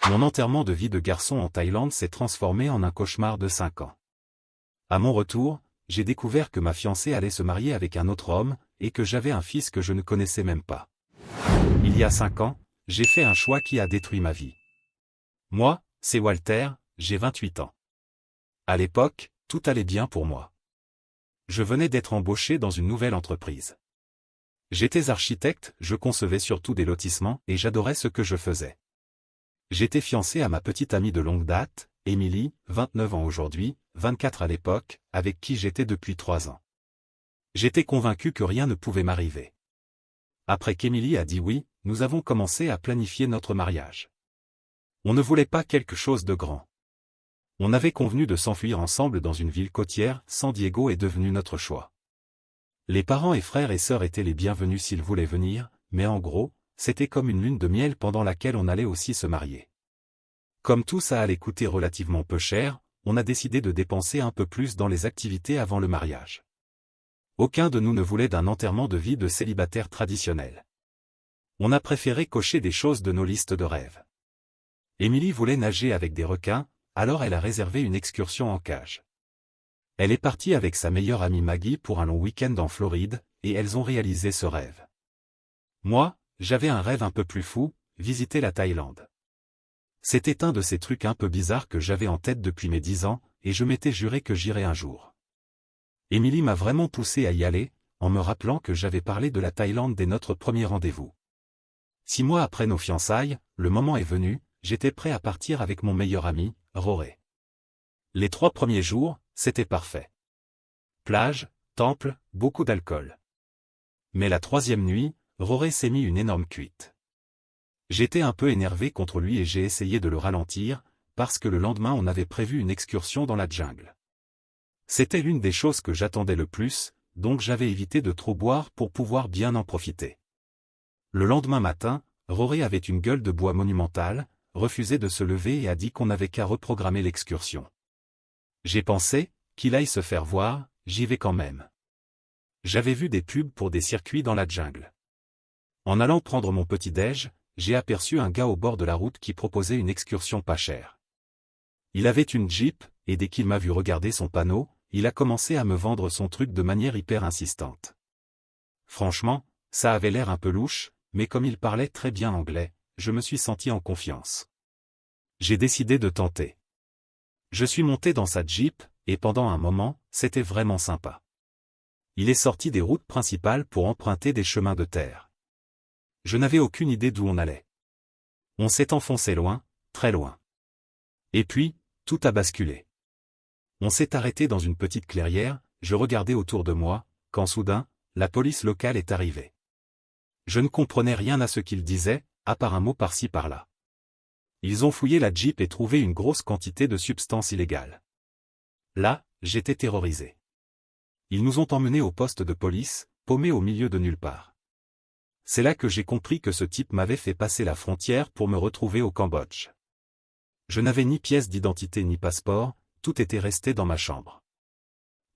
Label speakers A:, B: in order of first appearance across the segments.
A: Mon enterrement de vie de garçon en Thaïlande s'est transformé en un cauchemar de 5 ans. À mon retour, j'ai découvert que ma fiancée allait se marier avec un autre homme, et que j'avais un fils que je ne connaissais même pas. Il y a 5 ans, j'ai fait un choix qui a détruit ma vie. Moi, c'est Walter, j'ai 28 ans. À l'époque, tout allait bien pour moi. Je venais d'être embauché dans une nouvelle entreprise. J'étais architecte, je concevais surtout des lotissements et j'adorais ce que je faisais. J'étais fiancé à ma petite amie de longue date, Émilie, 29 ans aujourd'hui, 24 à l'époque, avec qui j'étais depuis 3 ans. J'étais convaincu que rien ne pouvait m'arriver. Après qu'Émilie a dit oui, nous avons commencé à planifier notre mariage. On ne voulait pas quelque chose de grand. On avait convenu de s'enfuir ensemble dans une ville côtière, San Diego est devenu notre choix. Les parents et frères et sœurs étaient les bienvenus s'ils voulaient venir, mais en gros, c'était comme une lune de miel pendant laquelle on allait aussi se marier. Comme tout ça allait coûter relativement peu cher, on a décidé de dépenser un peu plus dans les activités avant le mariage. Aucun de nous ne voulait d'un enterrement de vie de célibataire traditionnel. On a préféré cocher des choses de nos listes de rêves. Émilie voulait nager avec des requins, alors elle a réservé une excursion en cage. Elle est partie avec sa meilleure amie Maggie pour un long week-end en Floride, et elles ont réalisé ce rêve. Moi, j'avais un rêve un peu plus fou, visiter la Thaïlande. C'était un de ces trucs un peu bizarres que j'avais en tête depuis mes 10 ans, et je m'étais juré que j'irais un jour. Émilie m'a vraiment poussé à y aller, en me rappelant que j'avais parlé de la Thaïlande dès notre premier rendez-vous. 6 mois après nos fiançailles, le moment est venu, j'étais prêt à partir avec mon meilleur ami, Roré. Les 3 premiers jours, c'était parfait. Plage, temple, beaucoup d'alcool. Mais la 3e nuit, Roré s'est mis une énorme cuite. J'étais un peu énervé contre lui et j'ai essayé de le ralentir, parce que le lendemain on avait prévu une excursion dans la jungle. C'était l'une des choses que j'attendais le plus, donc j'avais évité de trop boire pour pouvoir bien en profiter. Le lendemain matin, Roré avait une gueule de bois monumentale, refusait de se lever et a dit qu'on n'avait qu'à reprogrammer l'excursion. J'ai pensé, qu'il aille se faire voir, j'y vais quand même. J'avais vu des pubs pour des circuits dans la jungle. En allant prendre mon petit-déj, j'ai aperçu un gars au bord de la route qui proposait une excursion pas chère. Il avait une Jeep, et dès qu'il m'a vu regarder son panneau, il a commencé à me vendre son truc de manière hyper insistante. Franchement, ça avait l'air un peu louche, mais comme il parlait très bien anglais, je me suis senti en confiance. J'ai décidé de tenter. Je suis monté dans sa Jeep, et pendant un moment, c'était vraiment sympa. Il est sorti des routes principales pour emprunter des chemins de terre. Je n'avais aucune idée d'où on allait. On s'est enfoncé loin, très loin. Et puis, tout a basculé. On s'est arrêté dans une petite clairière, je regardais autour de moi, quand soudain, la police locale est arrivée. Je ne comprenais rien à ce qu'ils disaient, à part un mot par-ci par-là. Ils ont fouillé la Jeep et trouvé une grosse quantité de substances illégales. Là, j'étais terrorisé. Ils nous ont emmenés au poste de police, paumés au milieu de nulle part. C'est là que j'ai compris que ce type m'avait fait passer la frontière pour me retrouver au Cambodge. Je n'avais ni pièce d'identité ni passeport, tout était resté dans ma chambre.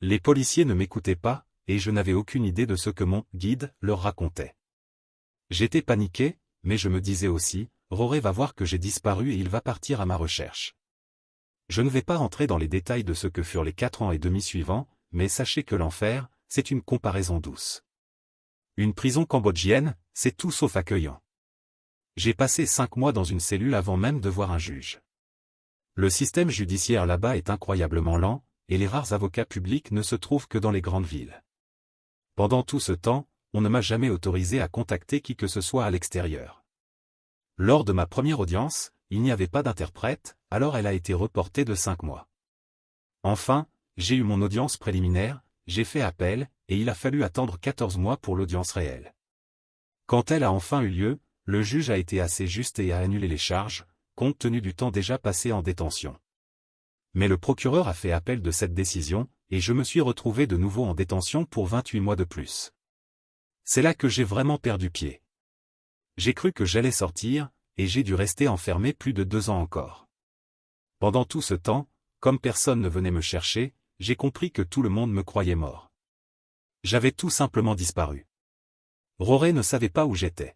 A: Les policiers ne m'écoutaient pas, et je n'avais aucune idée de ce que mon guide leur racontait. J'étais paniqué, mais je me disais aussi, Roré va voir que j'ai disparu et il va partir à ma recherche. Je ne vais pas rentrer dans les détails de ce que furent les 4 ans et demi suivants, mais sachez que l'enfer, c'est une comparaison douce. Une prison cambodgienne, c'est tout sauf accueillant. J'ai passé 5 mois dans une cellule avant même de voir un juge. Le système judiciaire là-bas est incroyablement lent, et les rares avocats publics ne se trouvent que dans les grandes villes. Pendant tout ce temps, on ne m'a jamais autorisé à contacter qui que ce soit à l'extérieur. Lors de ma première audience, il n'y avait pas d'interprète, alors elle a été reportée de 5 mois. Enfin, j'ai eu mon audience préliminaire, j'ai fait appel, et il a fallu attendre 14 mois pour l'audience réelle. Quand elle a enfin eu lieu, le juge a été assez juste et a annulé les charges, compte tenu du temps déjà passé en détention. Mais le procureur a fait appel de cette décision, et je me suis retrouvé de nouveau en détention pour 28 mois de plus. C'est là que j'ai vraiment perdu pied. J'ai cru que j'allais sortir, et j'ai dû rester enfermé plus de 2 ans encore. Pendant tout ce temps, comme personne ne venait me chercher, j'ai compris que tout le monde me croyait mort. J'avais tout simplement disparu. Roré ne savait pas où j'étais.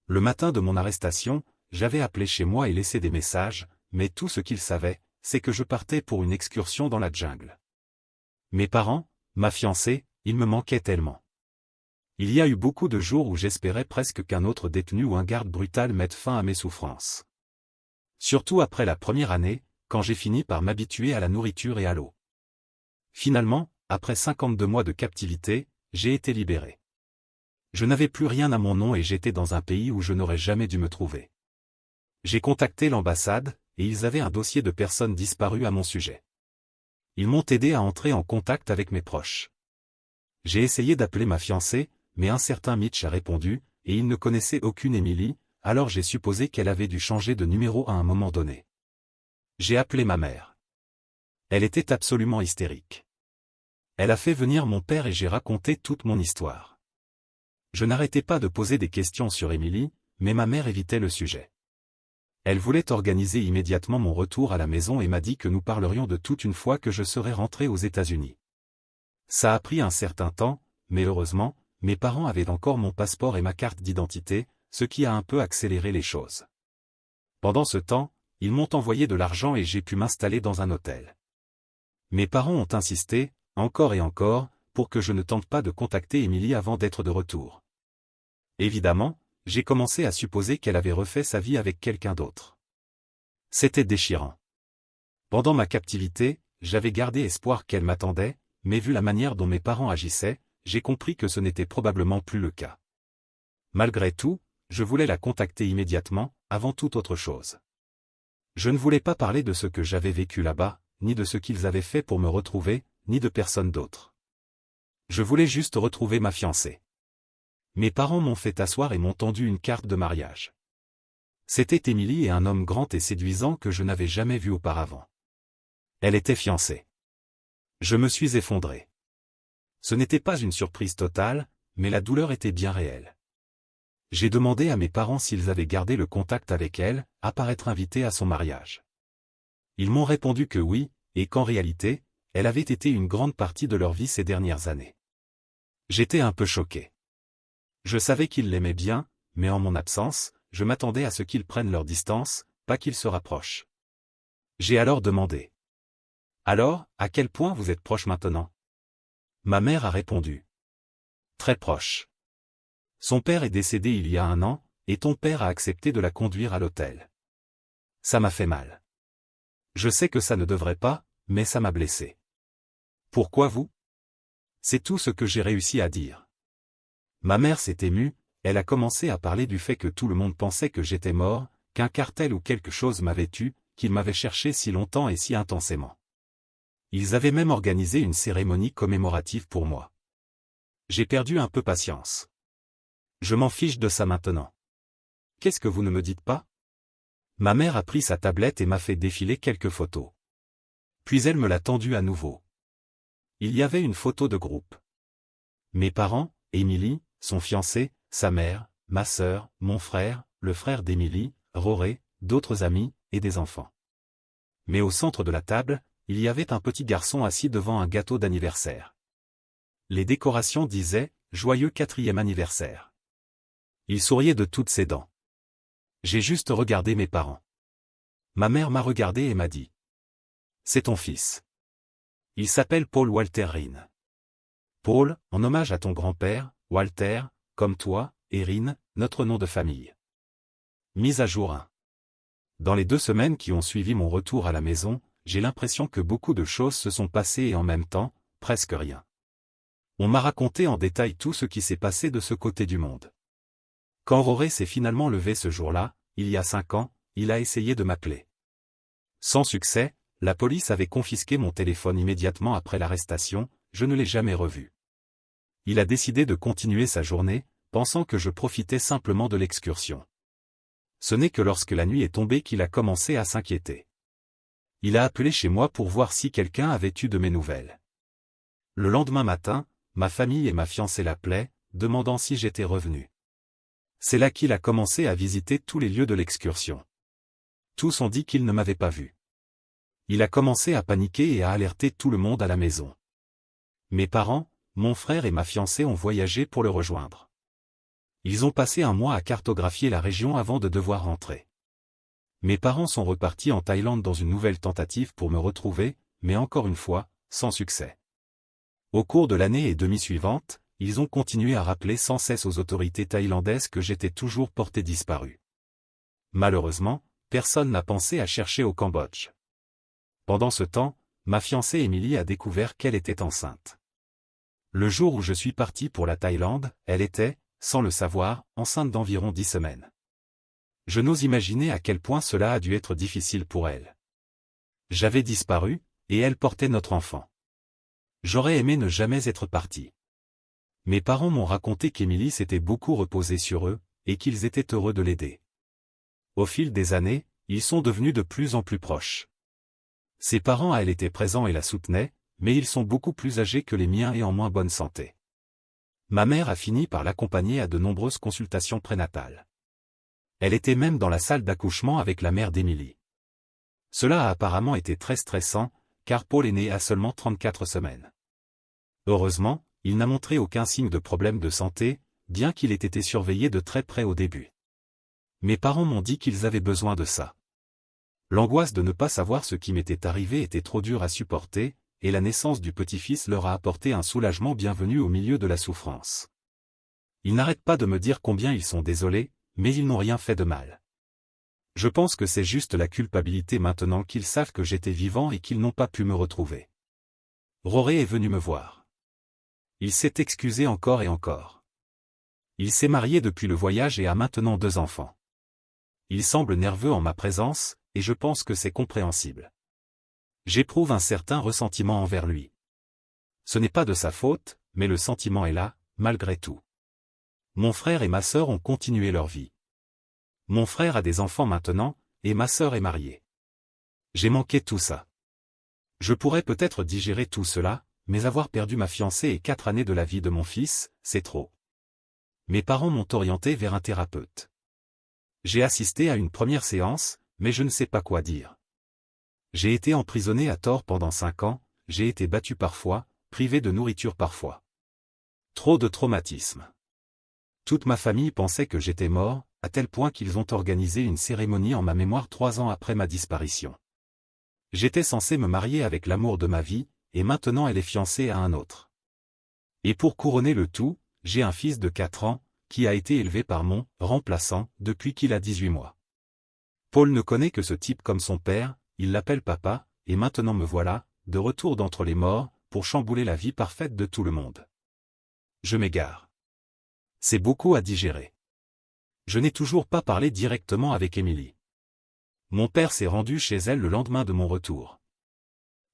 A: Le matin de mon arrestation, j'avais appelé chez moi et laissé des messages, mais tout ce qu'ils savaient, c'est que je partais pour une excursion dans la jungle. Mes parents, ma fiancée, ils me manquaient tellement. Il y a eu beaucoup de jours où j'espérais presque qu'un autre détenu ou un garde brutal mette fin à mes souffrances. Surtout après la première année, quand j'ai fini par m'habituer à la nourriture et à l'eau. Finalement, après 52 mois de captivité, j'ai été libéré. Je n'avais plus rien à mon nom et j'étais dans un pays où je n'aurais jamais dû me trouver. J'ai contacté l'ambassade, et ils avaient un dossier de personnes disparues à mon sujet. Ils m'ont aidé à entrer en contact avec mes proches. J'ai essayé d'appeler ma fiancée, mais un certain Mitch a répondu, et il ne connaissait aucune Emily, alors j'ai supposé qu'elle avait dû changer de numéro à un moment donné. J'ai appelé ma mère. Elle était absolument hystérique. Elle a fait venir mon père et j'ai raconté toute mon histoire. Je n'arrêtais pas de poser des questions sur Emily, mais ma mère évitait le sujet. Elle voulait organiser immédiatement mon retour à la maison et m'a dit que nous parlerions de tout une fois que je serais rentré aux États-Unis. Ça a pris un certain temps, mais heureusement, mes parents avaient encore mon passeport et ma carte d'identité, ce qui a un peu accéléré les choses. Pendant ce temps, ils m'ont envoyé de l'argent et j'ai pu m'installer dans un hôtel. Mes parents ont insisté, encore et encore, pour que je ne tente pas de contacter Emily avant d'être de retour. Évidemment, j'ai commencé à supposer qu'elle avait refait sa vie avec quelqu'un d'autre. C'était déchirant. Pendant ma captivité, j'avais gardé espoir qu'elle m'attendait, mais vu la manière dont mes parents agissaient, j'ai compris que ce n'était probablement plus le cas. Malgré tout, je voulais la contacter immédiatement, avant toute autre chose. Je ne voulais pas parler de ce que j'avais vécu là-bas, ni de ce qu'ils avaient fait pour me retrouver, ni de personne d'autre. Je voulais juste retrouver ma fiancée. Mes parents m'ont fait asseoir et m'ont tendu une carte de mariage. C'était Emily et un homme grand et séduisant que je n'avais jamais vu auparavant. Elle était fiancée. Je me suis effondré. Ce n'était pas une surprise totale, mais la douleur était bien réelle. J'ai demandé à mes parents s'ils avaient gardé le contact avec elle, à part être invités à son mariage. Ils m'ont répondu que oui, et qu'en réalité, elle avait été une grande partie de leur vie ces dernières années. J'étais un peu choqué. Je savais qu'ils l'aimaient bien, mais en mon absence, je m'attendais à ce qu'ils prennent leur distance, pas qu'ils se rapprochent. J'ai alors demandé. Alors, à quel point vous êtes proches maintenant? Ma mère a répondu. Très proche. Son père est décédé il y a 1 an, et ton père a accepté de la conduire à l'hôtel. Ça m'a fait mal. Je sais que ça ne devrait pas, mais ça m'a blessé. Pourquoi vous? C'est tout ce que j'ai réussi à dire. Ma mère s'est émue, elle a commencé à parler du fait que tout le monde pensait que j'étais mort, qu'un cartel ou quelque chose m'avait tué, qu'ils m'avaient cherché si longtemps et si intensément. Ils avaient même organisé une cérémonie commémorative pour moi. J'ai perdu un peu patience. Je m'en fiche de ça maintenant. Qu'est-ce que vous ne me dites pas? Ma mère a pris sa tablette et m'a fait défiler quelques photos. Puis elle me l'a tendue à nouveau. Il y avait une photo de groupe. Mes parents, Emily, son fiancé, sa mère, ma sœur, mon frère, le frère d'Emily, Roré, d'autres amis, et des enfants. Mais au centre de la table, il y avait un petit garçon assis devant un gâteau d'anniversaire. Les décorations disaient « Joyeux 4e anniversaire ». Il souriait de toutes ses dents. J'ai juste regardé mes parents. Ma mère m'a regardé et m'a dit « C'est ton fils. Il s'appelle Paul Walter Rhine. Paul, en hommage à ton grand-père, Walter, comme toi, et Rhine, notre nom de famille. » Mise à jour 1. Dans les 2 semaines qui ont suivi mon retour à la maison, j'ai l'impression que beaucoup de choses se sont passées et en même temps, presque rien. On m'a raconté en détail tout ce qui s'est passé de ce côté du monde. Quand Roré s'est finalement levé ce jour-là, il y a 5 ans, il a essayé de m'appeler. Sans succès, la police avait confisqué mon téléphone immédiatement après l'arrestation, je ne l'ai jamais revu. Il a décidé de continuer sa journée, pensant que je profitais simplement de l'excursion. Ce n'est que lorsque la nuit est tombée qu'il a commencé à s'inquiéter. Il a appelé chez moi pour voir si quelqu'un avait eu de mes nouvelles. Le lendemain matin, ma famille et ma fiancée l'appelaient, demandant si j'étais revenu. C'est là qu'il a commencé à visiter tous les lieux de l'excursion. Tous ont dit qu'ils ne m'avaient pas vu. Il a commencé à paniquer et à alerter tout le monde à la maison. Mes parents, mon frère et ma fiancée ont voyagé pour le rejoindre. Ils ont passé 1 mois à cartographier la région avant de devoir rentrer. Mes parents sont repartis en Thaïlande dans une nouvelle tentative pour me retrouver, mais encore une fois, sans succès. Au cours de l'année et demie suivante, ils ont continué à rappeler sans cesse aux autorités thaïlandaises que j'étais toujours porté disparu. Malheureusement, personne n'a pensé à chercher au Cambodge. Pendant ce temps, ma fiancée Émilie a découvert qu'elle était enceinte. Le jour où je suis parti pour la Thaïlande, elle était, sans le savoir, enceinte d'environ 10 semaines. Je n'ose imaginer à quel point cela a dû être difficile pour elle. J'avais disparu, et elle portait notre enfant. J'aurais aimé ne jamais être parti. Mes parents m'ont raconté qu'Émilie s'était beaucoup reposée sur eux, et qu'ils étaient heureux de l'aider. Au fil des années, ils sont devenus de plus en plus proches. Ses parents à elle étaient présents et la soutenaient, mais ils sont beaucoup plus âgés que les miens et en moins bonne santé. Ma mère a fini par l'accompagner à de nombreuses consultations prénatales. Elle était même dans la salle d'accouchement avec la mère d'Émilie. Cela a apparemment été très stressant, car Paul est né à seulement 34 semaines. Heureusement, il n'a montré aucun signe de problème de santé, bien qu'il ait été surveillé de très près au début. Mes parents m'ont dit qu'ils avaient besoin de ça. L'angoisse de ne pas savoir ce qui m'était arrivé était trop dure à supporter, et la naissance du petit-fils leur a apporté un soulagement bienvenu au milieu de la souffrance. Ils n'arrêtent pas de me dire combien ils sont désolés, mais ils n'ont rien fait de mal. Je pense que c'est juste la culpabilité maintenant qu'ils savent que j'étais vivant et qu'ils n'ont pas pu me retrouver. Roré est venu me voir. Il s'est excusé encore et encore. Il s'est marié depuis le voyage et a maintenant 2 enfants. Il semble nerveux en ma présence, et je pense que c'est compréhensible. J'éprouve un certain ressentiment envers lui. Ce n'est pas de sa faute, mais le sentiment est là, malgré tout. Mon frère et ma sœur ont continué leur vie. Mon frère a des enfants maintenant, et ma sœur est mariée. J'ai manqué tout ça. Je pourrais peut-être digérer tout cela, mais avoir perdu ma fiancée et 4 années de la vie de mon fils, c'est trop. Mes parents m'ont orienté vers un thérapeute. J'ai assisté à une première séance, mais je ne sais pas quoi dire. J'ai été emprisonné à tort pendant 5 ans, j'ai été battu parfois, privé de nourriture parfois. Trop de traumatismes. Toute ma famille pensait que j'étais mort, à tel point qu'ils ont organisé une cérémonie en ma mémoire 3 ans après ma disparition. J'étais censé me marier avec l'amour de ma vie, et maintenant elle est fiancée à un autre. Et pour couronner le tout, j'ai un fils de 4 ans, qui a été élevé par mon remplaçant depuis qu'il a 18 mois. Paul ne connaît que ce type comme son père, il l'appelle papa, et maintenant me voilà, de retour d'entre les morts, pour chambouler la vie parfaite de tout le monde. Je m'égare. C'est beaucoup à digérer. Je n'ai toujours pas parlé directement avec Émilie. Mon père s'est rendu chez elle le lendemain de mon retour.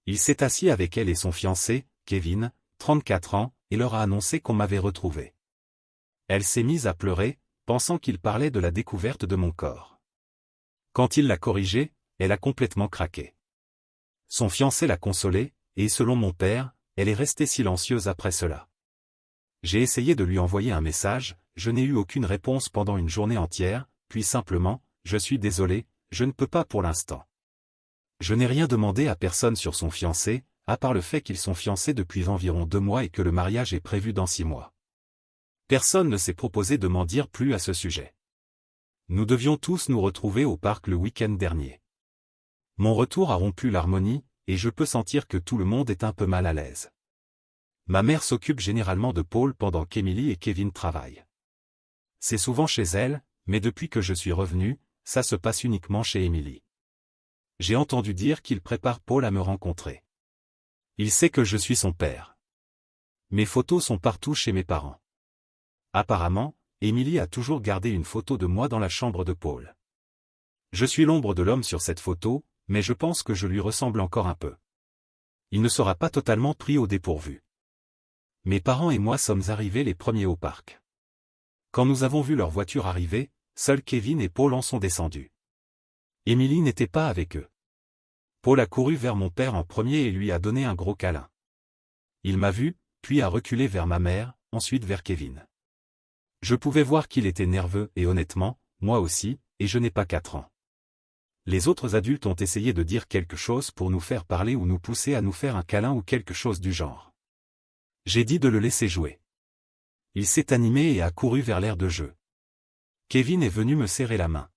A: Il s'est assis avec elle et son fiancé, Kevin, 34 ans, et leur a annoncé qu'on m'avait retrouvé. Elle s'est mise à pleurer, pensant qu'il parlait de la découverte de mon corps. Quand il l'a corrigée, elle a complètement craqué. Son fiancé l'a consolée, et selon mon père, elle est restée silencieuse après cela. J'ai essayé de lui envoyer un message, je n'ai eu aucune réponse pendant une journée entière, puis simplement, je suis désolé, je ne peux pas pour l'instant. Je n'ai rien demandé à personne sur son fiancé, à part le fait qu'ils sont fiancés depuis environ 2 mois et que le mariage est prévu dans 6 mois. Personne ne s'est proposé de m'en dire plus à ce sujet. Nous devions tous nous retrouver au parc le week-end dernier. Mon retour a rompu l'harmonie, et je peux sentir que tout le monde est un peu mal à l'aise. Ma mère s'occupe généralement de Paul pendant qu'Émilie et Kevin travaillent. C'est souvent chez elle, mais depuis que je suis revenu, ça se passe uniquement chez Émilie. J'ai entendu dire qu'il prépare Paul à me rencontrer. Il sait que je suis son père. Mes photos sont partout chez mes parents. Apparemment, Émilie a toujours gardé une photo de moi dans la chambre de Paul. Je suis l'ombre de l'homme sur cette photo, mais je pense que je lui ressemble encore un peu. Il ne sera pas totalement pris au dépourvu. Mes parents et moi sommes arrivés les premiers au parc. Quand nous avons vu leur voiture arriver, seuls Kevin et Paul en sont descendus. Émilie n'était pas avec eux. Paul a couru vers mon père en premier et lui a donné un gros câlin. Il m'a vu, puis a reculé vers ma mère, ensuite vers Kevin. Je pouvais voir qu'il était nerveux et honnêtement, moi aussi, et je n'ai pas 4 ans. Les autres adultes ont essayé de dire quelque chose pour nous faire parler ou nous pousser à nous faire un câlin ou quelque chose du genre. J'ai dit de le laisser jouer. Il s'est animé et a couru vers l'aire de jeu. Kevin est venu me serrer la main.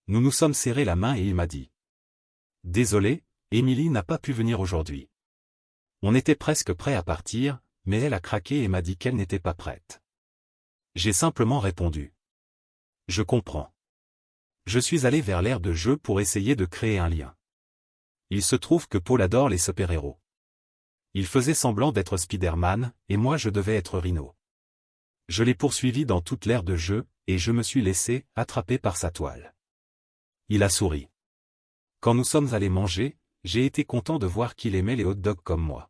A: Nous nous sommes serrés la main et il m'a dit. Désolé, Émilie n'a pas pu venir aujourd'hui. On était presque prêt à partir, mais elle a craqué et m'a dit qu'elle n'était pas prête. J'ai simplement répondu. Je comprends. Je suis allé vers l'aire de jeu pour essayer de créer un lien. Il se trouve que Paul adore les super-héros. Il faisait semblant d'être Spider-Man, et moi je devais être Rhino. Je l'ai poursuivi dans toute l'aire de jeu, et je me suis laissé attraper par sa toile. Il a souri. Quand nous sommes allés manger, j'ai été content de voir qu'il aimait les hot-dogs comme moi.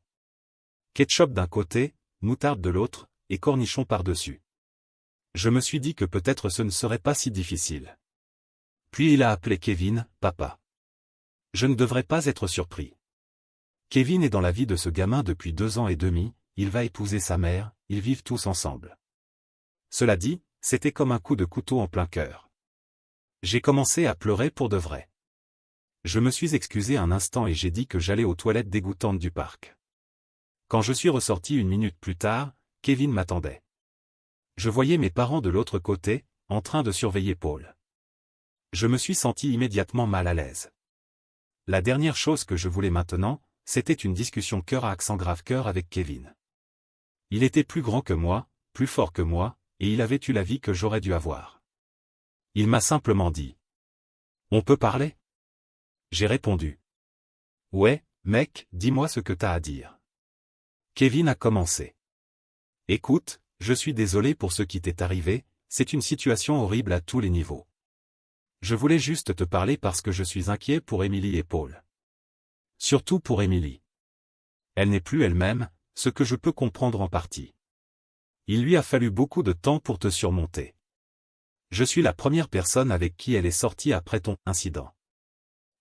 A: Ketchup d'un côté, moutarde de l'autre, et cornichons par-dessus. Je me suis dit que peut-être ce ne serait pas si difficile. Puis il a appelé Kevin, papa. Je ne devrais pas être surpris. Kevin est dans la vie de ce gamin depuis 2 ans et demi, il va épouser sa mère, ils vivent tous ensemble. Cela dit, c'était comme un coup de couteau en plein cœur. J'ai commencé à pleurer pour de vrai. Je me suis excusé un instant et j'ai dit que j'allais aux toilettes dégoûtantes du parc. Quand je suis ressorti 1 minute plus tard, Kevin m'attendait. Je voyais mes parents de l'autre côté, en train de surveiller Paul. Je me suis senti immédiatement mal à l'aise. La dernière chose que je voulais maintenant, c'était une discussion cœur à accent grave cœur avec Kevin. Il était plus grand que moi, plus fort que moi, et il avait eu la vie que j'aurais dû avoir. Il m'a simplement dit. On peut parler? J'ai répondu. Ouais, mec, dis-moi ce que t'as à dire. Kevin a commencé. Écoute, je suis désolé pour ce qui t'est arrivé, c'est une situation horrible à tous les niveaux. Je voulais juste te parler parce que je suis inquiet pour Émilie et Paul. Surtout pour Émilie. Elle n'est plus elle-même, ce que je peux comprendre en partie. Il lui a fallu beaucoup de temps pour te surmonter. Je suis la première personne avec qui elle est sortie après ton incident.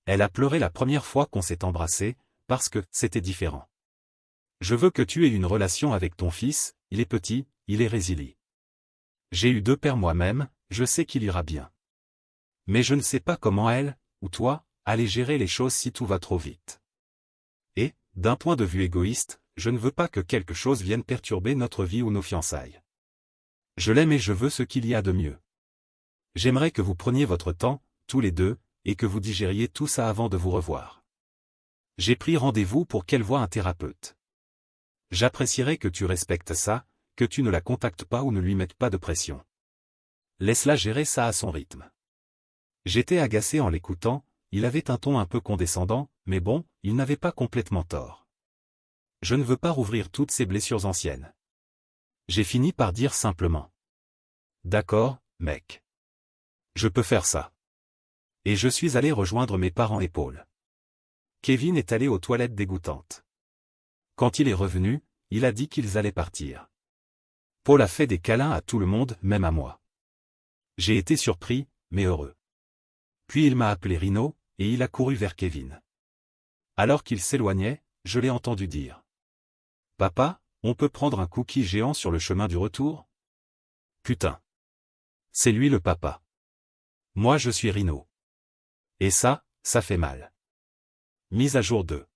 A: Elle a pleuré la première fois qu'on s'est embrassé, parce que c'était différent. Je veux que tu aies une relation avec ton fils, il est petit, il est résilient. J'ai eu 2 pères moi-même, je sais qu'il ira bien. Mais je ne sais pas comment elle, ou toi, allez gérer les choses si tout va trop vite. Et, d'un point de vue égoïste, je ne veux pas que quelque chose vienne perturber notre vie ou nos fiançailles. Je l'aime et je veux ce qu'il y a de mieux. J'aimerais que vous preniez votre temps, tous les deux, et que vous digériez tout ça avant de vous revoir. J'ai pris rendez-vous pour qu'elle voie un thérapeute. J'apprécierais que tu respectes ça, que tu ne la contactes pas ou ne lui mettes pas de pression. Laisse-la gérer ça à son rythme. J'étais agacé en l'écoutant, il avait un ton un peu condescendant, mais bon, il n'avait pas complètement tort. Je ne veux pas rouvrir toutes ces blessures anciennes. J'ai fini par dire simplement. D'accord, mec. Je peux faire ça. Et je suis allé rejoindre mes parents et Paul. Kevin est allé aux toilettes dégoûtantes. Quand il est revenu, il a dit qu'ils allaient partir. Paul a fait des câlins à tout le monde, même à moi. J'ai été surpris, mais heureux. Puis il m'a appelé Rhino, et il a couru vers Kevin. Alors qu'il s'éloignait, je l'ai entendu dire. « Papa, on peut prendre un cookie géant sur le chemin du retour ?» Putain. C'est lui le papa. Moi je suis Rhino. Et ça fait mal. Mise à jour 2.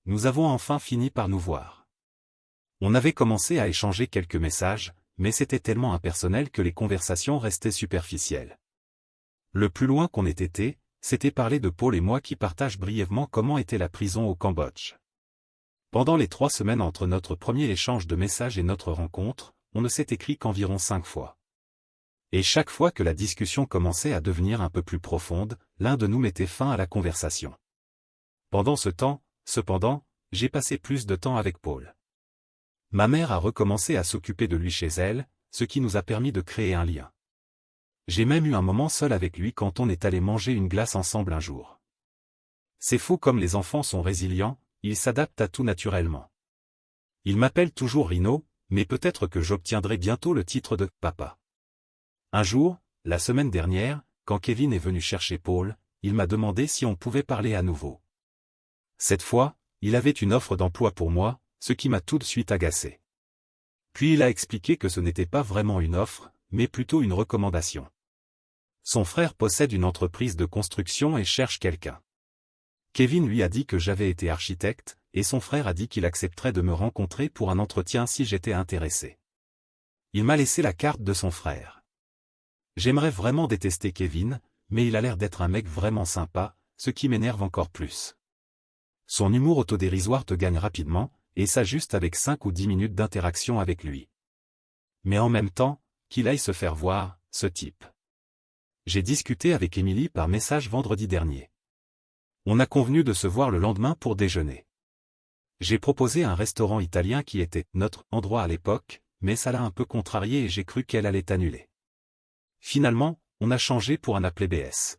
A: Nous avons enfin fini par nous voir. On avait commencé à échanger quelques messages, mais c'était tellement impersonnel que les conversations restaient superficielles. Le plus loin qu'on ait été, c'était parler de Paul et moi qui partagent brièvement comment était la prison au Cambodge. Pendant les 3 semaines entre notre premier échange de messages et notre rencontre, on ne s'est écrit qu'environ 5 fois. Et chaque fois que la discussion commençait à devenir un peu plus profonde, l'un de nous mettait fin à la conversation. Pendant ce temps, cependant, j'ai passé plus de temps avec Paul. Ma mère a recommencé à s'occuper de lui chez elle, ce qui nous a permis de créer un lien. J'ai même eu un moment seul avec lui quand on est allé manger une glace ensemble un jour. C'est fou comme les enfants sont résilients, ils s'adaptent à tout naturellement. Il m'appelle toujours Rhino, mais peut-être que j'obtiendrai bientôt le titre de « papa ». Un jour, la semaine dernière, quand Kevin est venu chercher Paul, il m'a demandé si on pouvait parler à nouveau. Cette fois, il avait une offre d'emploi pour moi, ce qui m'a tout de suite agacé. Puis il a expliqué que ce n'était pas vraiment une offre, mais plutôt une recommandation. Son frère possède une entreprise de construction et cherche quelqu'un. Kevin lui a dit que j'avais été architecte, et son frère a dit qu'il accepterait de me rencontrer pour un entretien si j'étais intéressé. Il m'a laissé la carte de son frère. J'aimerais vraiment détester Kevin, mais il a l'air d'être un mec vraiment sympa, ce qui m'énerve encore plus. Son humour autodérisoire te gagne rapidement, et ça juste avec 5 ou 10 minutes d'interaction avec lui. Mais en même temps, qu'il aille se faire voir, ce type. J'ai discuté avec Émilie par message vendredi dernier. On a convenu de se voir le lendemain pour déjeuner. J'ai proposé un restaurant italien qui était notre endroit à l'époque, mais ça l'a un peu contrarié et j'ai cru qu'elle allait annuler. Finalement, on a changé pour un appel BS.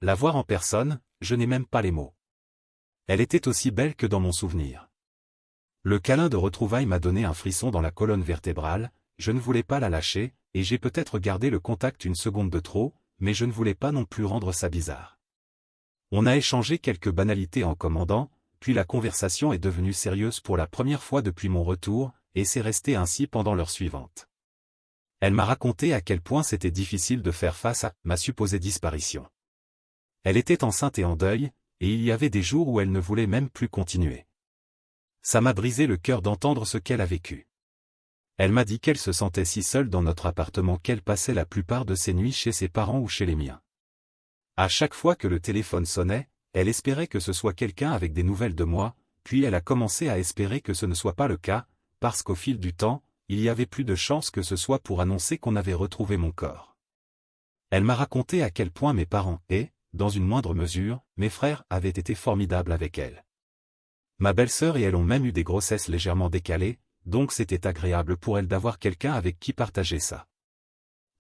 A: La voir en personne, je n'ai même pas les mots. Elle était aussi belle que dans mon souvenir. Le câlin de retrouvailles m'a donné un frisson dans la colonne vertébrale, je ne voulais pas la lâcher, et j'ai peut-être gardé le contact une seconde de trop, mais je ne voulais pas non plus rendre ça bizarre. On a échangé quelques banalités en commandant, puis la conversation est devenue sérieuse pour la première fois depuis mon retour, et c'est resté ainsi pendant l'heure suivante. Elle m'a raconté à quel point c'était difficile de faire face à ma supposée disparition. Elle était enceinte et en deuil, et il y avait des jours où elle ne voulait même plus continuer. Ça m'a brisé le cœur d'entendre ce qu'elle a vécu. Elle m'a dit qu'elle se sentait si seule dans notre appartement qu'elle passait la plupart de ses nuits chez ses parents ou chez les miens. À chaque fois que le téléphone sonnait, elle espérait que ce soit quelqu'un avec des nouvelles de moi, puis elle a commencé à espérer que ce ne soit pas le cas, parce qu'au fil du temps, il y avait plus de chances que ce soit pour annoncer qu'on avait retrouvé mon corps. Elle m'a raconté à quel point mes parents et, dans une moindre mesure, mes frères avaient été formidables avec elle. Ma belle-sœur et elle ont même eu des grossesses légèrement décalées, donc c'était agréable pour elle d'avoir quelqu'un avec qui partager ça.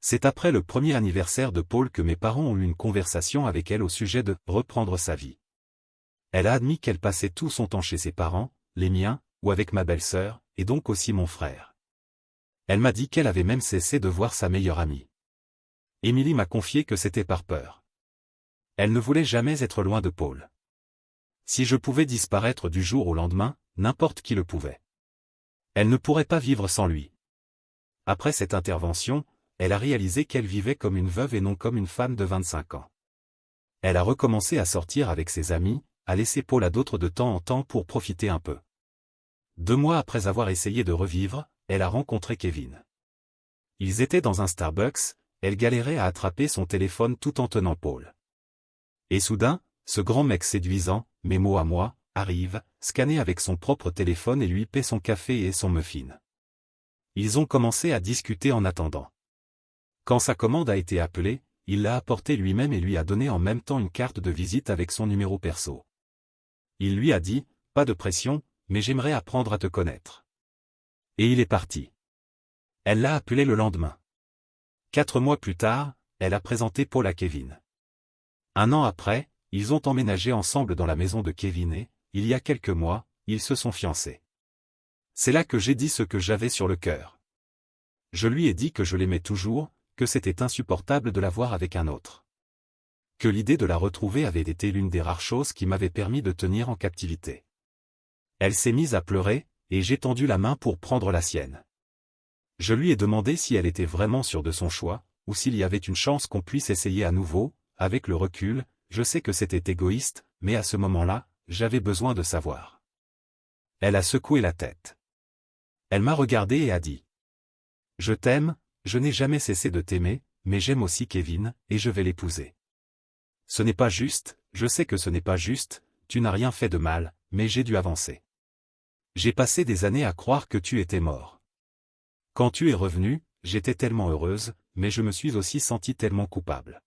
A: C'est après le premier anniversaire de Paul que mes parents ont eu une conversation avec elle au sujet de reprendre sa vie. Elle a admis qu'elle passait tout son temps chez ses parents, les miens, ou avec ma belle-sœur, et donc aussi mon frère. Elle m'a dit qu'elle avait même cessé de voir sa meilleure amie. Émilie m'a confié que c'était par peur. Elle ne voulait jamais être loin de Paul. Si je pouvais disparaître du jour au lendemain, n'importe qui le pouvait. Elle ne pourrait pas vivre sans lui. Après cette intervention, elle a réalisé qu'elle vivait comme une veuve et non comme une femme de 25 ans. Elle a recommencé à sortir avec ses amis, à laisser Paul à d'autres de temps en temps pour profiter un peu. 2 mois après avoir essayé de revivre, elle a rencontré Kevin. Ils étaient dans un Starbucks, elle galérait à attraper son téléphone tout en tenant Paul. Et soudain, ce grand mec séduisant, mes mots à moi, arrive, scanné avec son propre téléphone et lui paie son café et son muffin. Ils ont commencé à discuter en attendant. Quand sa commande a été appelée, il l'a apportée lui-même et lui a donné en même temps une carte de visite avec son numéro perso. Il lui a dit, pas de pression, mais j'aimerais apprendre à te connaître. Et il est parti. Elle l'a appelé le lendemain. 4 mois plus tard, elle a présenté Paul à Kevin. 1 an après, ils ont emménagé ensemble dans la maison de Kevin et, il y a quelques mois, ils se sont fiancés. C'est là que j'ai dit ce que j'avais sur le cœur. Je lui ai dit que je l'aimais toujours, que c'était insupportable de la voir avec un autre. Que l'idée de la retrouver avait été l'une des rares choses qui m'avaient permis de tenir en captivité. Elle s'est mise à pleurer, et j'ai tendu la main pour prendre la sienne. Je lui ai demandé si elle était vraiment sûre de son choix, ou s'il y avait une chance qu'on puisse essayer à nouveau. Avec le recul, je sais que c'était égoïste, mais à ce moment-là, j'avais besoin de savoir. Elle a secoué la tête. Elle m'a regardé et a dit. Je t'aime, je n'ai jamais cessé de t'aimer, mais j'aime aussi Kevin, et je vais l'épouser. Ce n'est pas juste, je sais que ce n'est pas juste, tu n'as rien fait de mal, mais j'ai dû avancer. J'ai passé des années à croire que tu étais mort. Quand tu es revenu, j'étais tellement heureuse, mais je me suis aussi sentie tellement coupable.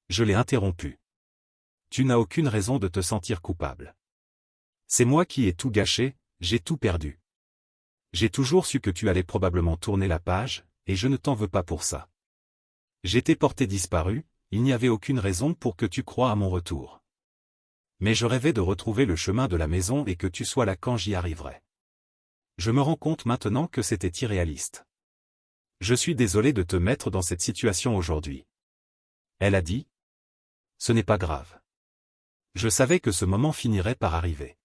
A: Je l'ai interrompu. Tu n'as aucune raison de te sentir coupable. C'est moi qui ai tout gâché, j'ai tout perdu. J'ai toujours su que tu allais probablement tourner la page, et je ne t'en veux pas pour ça. J'étais porté disparu, il n'y avait aucune raison pour que tu croies à mon retour. Mais je rêvais de retrouver le chemin de la maison et que tu sois là quand j'y arriverai. Je me rends compte maintenant que c'était irréaliste. Je suis désolé de te mettre dans cette situation aujourd'hui. Elle a dit. Ce n'est pas grave. Je savais que ce moment finirait par arriver.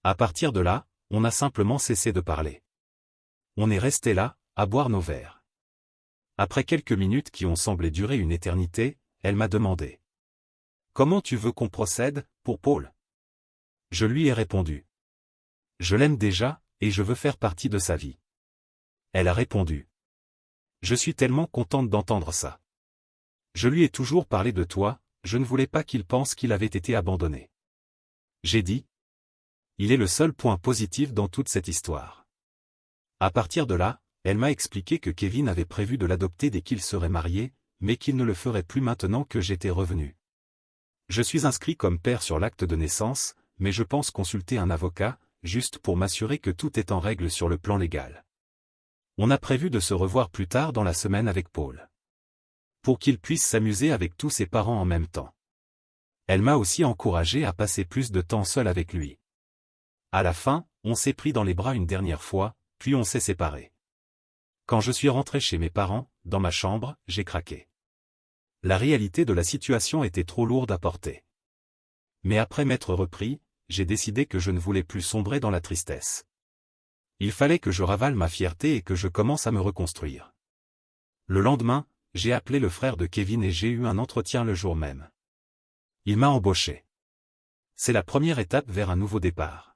A: À partir de là, on a simplement cessé de parler. On est resté là, à boire nos verres. Après quelques minutes qui ont semblé durer une éternité, elle m'a demandé. Comment tu veux qu'on procède, pour Paul? Je lui ai répondu. Je l'aime déjà, et je veux faire partie de sa vie. Elle a répondu. Je suis tellement contente d'entendre ça. Je lui ai toujours parlé de toi, je ne voulais pas qu'il pense qu'il avait été abandonné. J'ai dit. Il est le seul point positif dans toute cette histoire. À partir de là, elle m'a expliqué que Kevin avait prévu de l'adopter dès qu'il serait marié, mais qu'il ne le ferait plus maintenant que j'étais revenu. Je suis inscrit comme père sur l'acte de naissance, mais je pense consulter un avocat, juste pour m'assurer que tout est en règle sur le plan légal. On a prévu de se revoir plus tard dans la semaine avec Paul. Pour qu'il puisse s'amuser avec tous ses parents en même temps. Elle m'a aussi encouragé à passer plus de temps seul avec lui. À la fin, on s'est pris dans les bras une dernière fois, puis on s'est séparés. Quand je suis rentré chez mes parents, dans ma chambre, j'ai craqué. La réalité de la situation était trop lourde à porter. Mais après m'être repris, j'ai décidé que je ne voulais plus sombrer dans la tristesse. Il fallait que je ravale ma fierté et que je commence à me reconstruire. Le lendemain, j'ai appelé le frère de Kevin et j'ai eu un entretien le jour même. Il m'a embauché. C'est la première étape vers un nouveau départ.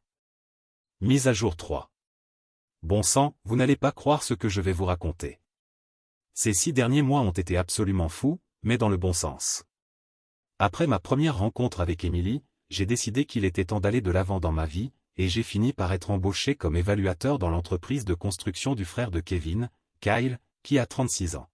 A: Mise à jour 3. Bon sang, vous n'allez pas croire ce que je vais vous raconter. Ces 6 derniers mois ont été absolument fous, mais dans le bon sens. Après ma première rencontre avec Emily, j'ai décidé qu'il était temps d'aller de l'avant dans ma vie, et j'ai fini par être embauché comme évaluateur dans l'entreprise de construction du frère de Kevin, Kyle, qui a 36 ans.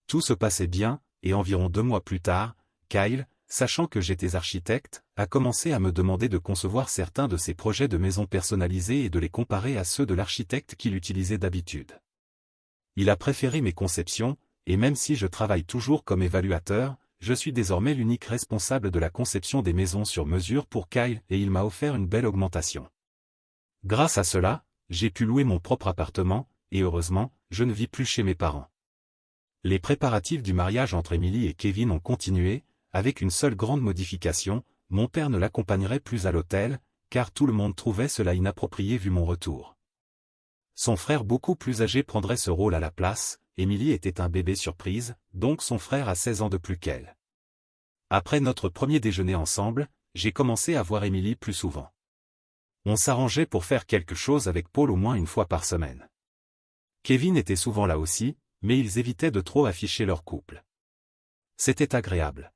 A: Tout se passait bien, et environ 2 mois plus tard, Kyle, sachant que j'étais architecte, a commencé à me demander de concevoir certains de ses projets de maisons personnalisées et de les comparer à ceux de l'architecte qu'il utilisait d'habitude. Il a préféré mes conceptions, et même si je travaille toujours comme évaluateur, je suis désormais l'unique responsable de la conception des maisons sur mesure pour Kyle et il m'a offert une belle augmentation. Grâce à cela, j'ai pu louer mon propre appartement, et heureusement, je ne vis plus chez mes parents. Les préparatifs du mariage entre Emily et Kevin ont continué, avec une seule grande modification, mon père ne l'accompagnerait plus à l'hôtel, car tout le monde trouvait cela inapproprié vu mon retour. Son frère beaucoup plus âgé prendrait ce rôle à la place, Emily était un bébé surprise, donc son frère a 16 ans de plus qu'elle. Après notre premier déjeuner ensemble, j'ai commencé à voir Emily plus souvent. On s'arrangeait pour faire quelque chose avec Paul au moins une fois par semaine. Kevin était souvent là aussi, mais ils évitaient de trop afficher leur couple. C'était agréable.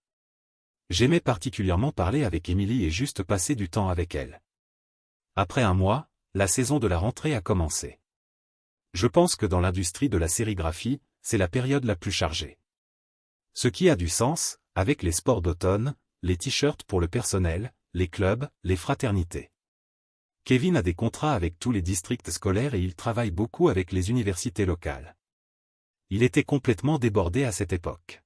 A: J'aimais particulièrement parler avec Emily et juste passer du temps avec elle. Après un mois, la saison de la rentrée a commencé. Je pense que dans l'industrie de la sérigraphie, c'est la période la plus chargée. Ce qui a du sens, avec les sports d'automne, les t-shirts pour le personnel, les clubs, les fraternités. Kevin a des contrats avec tous les districts scolaires et il travaille beaucoup avec les universités locales. Il était complètement débordé à cette époque.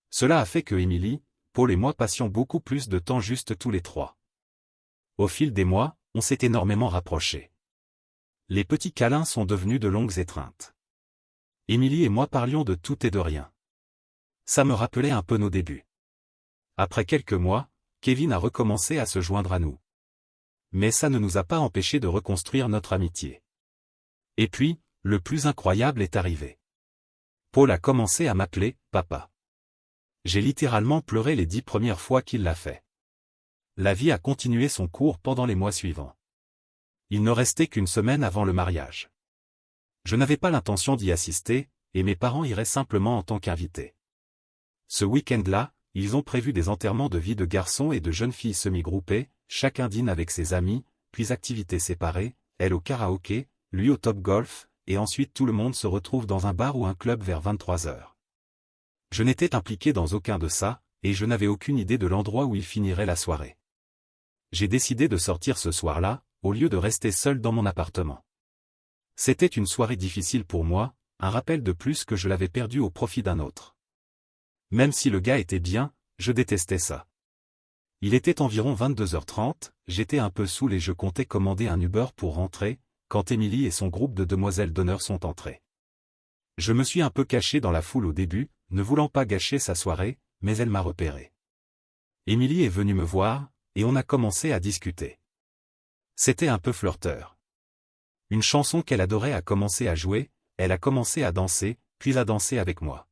A: Cela a fait que Emily, Paul et moi passions beaucoup plus de temps juste tous les trois. Au fil des mois, on s'est énormément rapprochés. Les petits câlins sont devenus de longues étreintes. Emily et moi parlions de tout et de rien. Ça me rappelait un peu nos débuts. Après quelques mois, Kevin a recommencé à se joindre à nous. Mais ça ne nous a pas empêchés de reconstruire notre amitié. Et puis, le plus incroyable est arrivé. Paul a commencé à m'appeler « papa ». J'ai littéralement pleuré les 10 premières fois qu'il l'a fait. La vie a continué son cours pendant les mois suivants. Il ne restait qu'une semaine avant le mariage. Je n'avais pas l'intention d'y assister, et mes parents iraient simplement en tant qu'invités. Ce week-end-là, ils ont prévu des enterrements de vie de garçons et de jeunes filles semi-groupés, chacun dîne avec ses amis, puis activités séparées, elle au karaoké, lui au top golf, et ensuite tout le monde se retrouve dans un bar ou un club vers 23 heures. Je n'étais impliqué dans aucun de ça, et je n'avais aucune idée de l'endroit où il finirait la soirée. J'ai décidé de sortir ce soir-là, au lieu de rester seul dans mon appartement. C'était une soirée difficile pour moi, un rappel de plus que je l'avais perdu au profit d'un autre. Même si le gars était bien, je détestais ça. Il était environ 22h30, j'étais un peu saoul et je comptais commander un Uber pour rentrer, quand Emily et son groupe de demoiselles d'honneur sont entrées. Je me suis un peu caché dans la foule au début, ne voulant pas gâcher sa soirée, mais elle m'a repéré. Emily est venue me voir, et on a commencé à discuter. C'était un peu flirteur. Une chanson qu'elle adorait a commencé à jouer, elle a commencé à danser, puis à danser avec moi.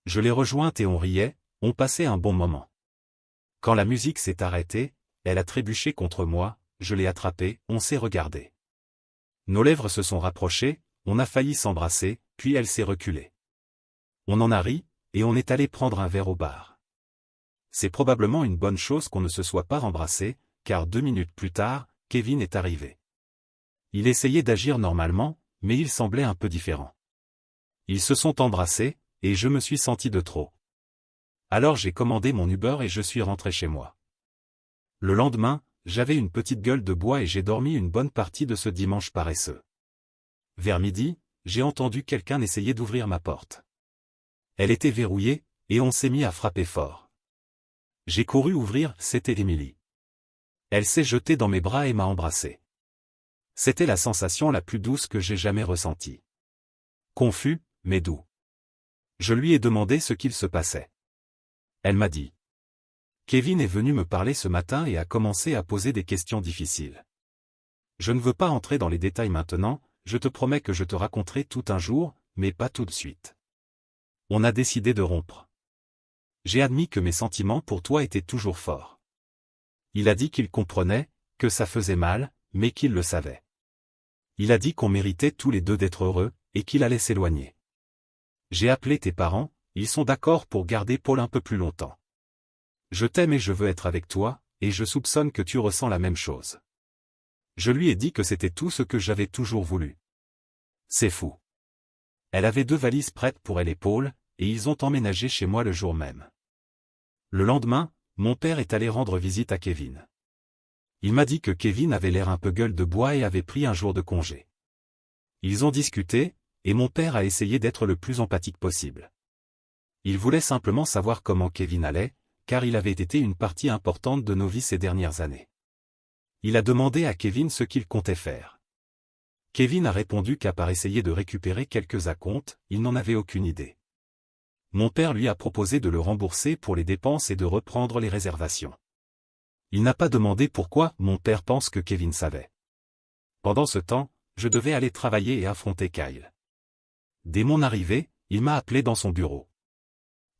A: Je l'ai rejointe et on riait, on passait un bon moment. Quand la musique s'est arrêtée, elle a trébuché contre moi, je l'ai attrapée, on s'est regardé. Nos lèvres se sont rapprochées, on a failli s'embrasser, puis elle s'est reculée. On en a ri, et on est allé prendre un verre au bar. C'est probablement une bonne chose qu'on ne se soit pas embrassé, car 2 minutes plus tard, Kevin est arrivé. Il essayait d'agir normalement, mais il semblait un peu différent. Ils se sont embrassés, et je me suis senti de trop. Alors j'ai commandé mon Uber et je suis rentré chez moi. Le lendemain, j'avais une petite gueule de bois et j'ai dormi une bonne partie de ce dimanche paresseux. Vers midi, j'ai entendu quelqu'un essayer d'ouvrir ma porte. Elle était verrouillée, et on s'est mis à frapper fort. J'ai couru ouvrir, c'était Emily. Elle s'est jetée dans mes bras et m'a embrassé. C'était la sensation la plus douce que j'ai jamais ressentie. Confus, mais doux. Je lui ai demandé ce qu'il se passait. Elle m'a dit. Kevin est venu me parler ce matin et a commencé à poser des questions difficiles. Je ne veux pas entrer dans les détails maintenant, je te promets que je te raconterai tout un jour, mais pas tout de suite. On a décidé de rompre. J'ai admis que mes sentiments pour toi étaient toujours forts. Il a dit qu'il comprenait, que ça faisait mal, mais qu'il le savait. Il a dit qu'on méritait tous les deux d'être heureux, et qu'il allait s'éloigner. J'ai appelé tes parents, ils sont d'accord pour garder Paul un peu plus longtemps. Je t'aime et je veux être avec toi, et je soupçonne que tu ressens la même chose. Je lui ai dit que c'était tout ce que j'avais toujours voulu. C'est fou. Elle avait 2 valises prêtes pour elle et Paul, et ils ont emménagé chez moi le jour même. Le lendemain, mon père est allé rendre visite à Kevin. Il m'a dit que Kevin avait l'air un peu gueule de bois et avait pris un jour de congé. Ils ont discuté, et mon père a essayé d'être le plus empathique possible. Il voulait simplement savoir comment Kevin allait, car il avait été une partie importante de nos vies ces dernières années. Il a demandé à Kevin ce qu'il comptait faire. Kevin a répondu qu'à part essayer de récupérer quelques acomptes, il n'en avait aucune idée. Mon père lui a proposé de le rembourser pour les dépenses et de reprendre les réservations. Il n'a pas demandé pourquoi mon père pense que Kevin savait. Pendant ce temps, je devais aller travailler et affronter Kyle. Dès mon arrivée, il m'a appelé dans son bureau.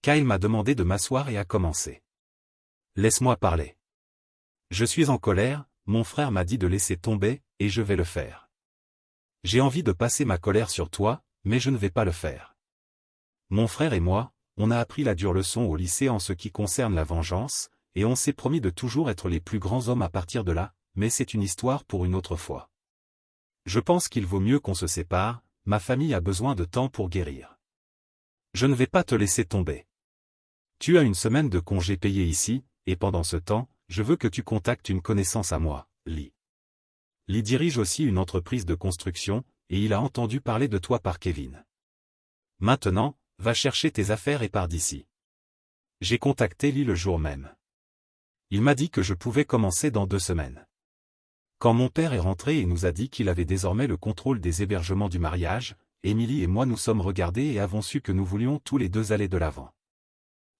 A: Kyle m'a demandé de m'asseoir et a commencé. Laisse-moi parler. Je suis en colère, mon frère m'a dit de laisser tomber, et je vais le faire. J'ai envie de passer ma colère sur toi, mais je ne vais pas le faire. Mon frère et moi, on a appris la dure leçon au lycée en ce qui concerne la vengeance, et on s'est promis de toujours être les plus grands hommes à partir de là, mais c'est une histoire pour une autre fois. Je pense qu'il vaut mieux qu'on se sépare, ma famille a besoin de temps pour guérir. Je ne vais pas te laisser tomber. Tu as une semaine de congé payé ici, et pendant ce temps, je veux que tu contactes une connaissance à moi, Lee. Lee dirige aussi une entreprise de construction, et il a entendu parler de toi par Kevin. Maintenant, va chercher tes affaires et pars d'ici. J'ai contacté Lee le jour même. Il m'a dit que je pouvais commencer dans 2 semaines. Quand mon père est rentré et nous a dit qu'il avait désormais le contrôle des hébergements du mariage, Émilie et moi nous sommes regardés et avons su que nous voulions tous les deux aller de l'avant.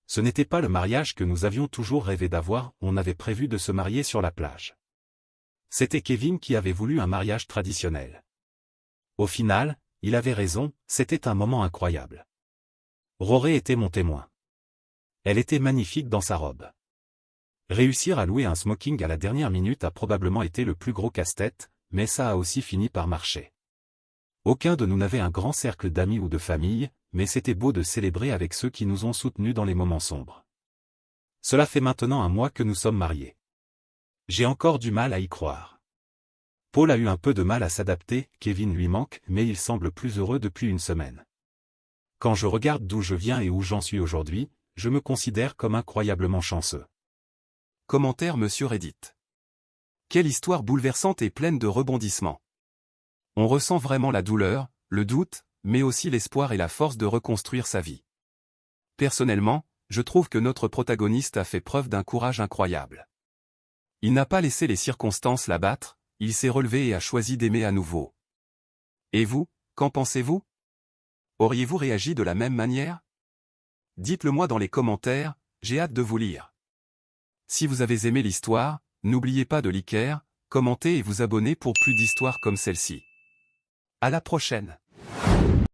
A: Ce n'était pas le mariage que nous avions toujours rêvé d'avoir, on avait prévu de se marier sur la plage. C'était Kevin qui avait voulu un mariage traditionnel. Au final, il avait raison, c'était un moment incroyable. Roré était mon témoin. Elle était magnifique dans sa robe. Réussir à louer un smoking à la dernière minute a probablement été le plus gros casse-tête, mais ça a aussi fini par marcher. Aucun de nous n'avait un grand cercle d'amis ou de famille, mais c'était beau de célébrer avec ceux qui nous ont soutenus dans les moments sombres. Cela fait maintenant 1 mois que nous sommes mariés. J'ai encore du mal à y croire. Paul a eu un peu de mal à s'adapter, Kevin lui manque, mais il semble plus heureux depuis 1 semaine. Quand je regarde d'où je viens et où j'en suis aujourd'hui, je me considère comme incroyablement chanceux.
B: Commentaire Monsieur Reddit. Quelle histoire bouleversante et pleine de rebondissements. On ressent vraiment la douleur, le doute, mais aussi l'espoir et la force de reconstruire sa vie. Personnellement, je trouve que notre protagoniste a fait preuve d'un courage incroyable. Il n'a pas laissé les circonstances l'abattre, il s'est relevé et a choisi d'aimer à nouveau. Et vous, qu'en pensez-vous? Auriez-vous réagi de la même manière? Dites-le moi dans les commentaires, j'ai hâte de vous lire. Si vous avez aimé l'histoire, n'oubliez pas de liker, commenter et vous abonner pour plus d'histoires comme celle-ci. À la prochaine.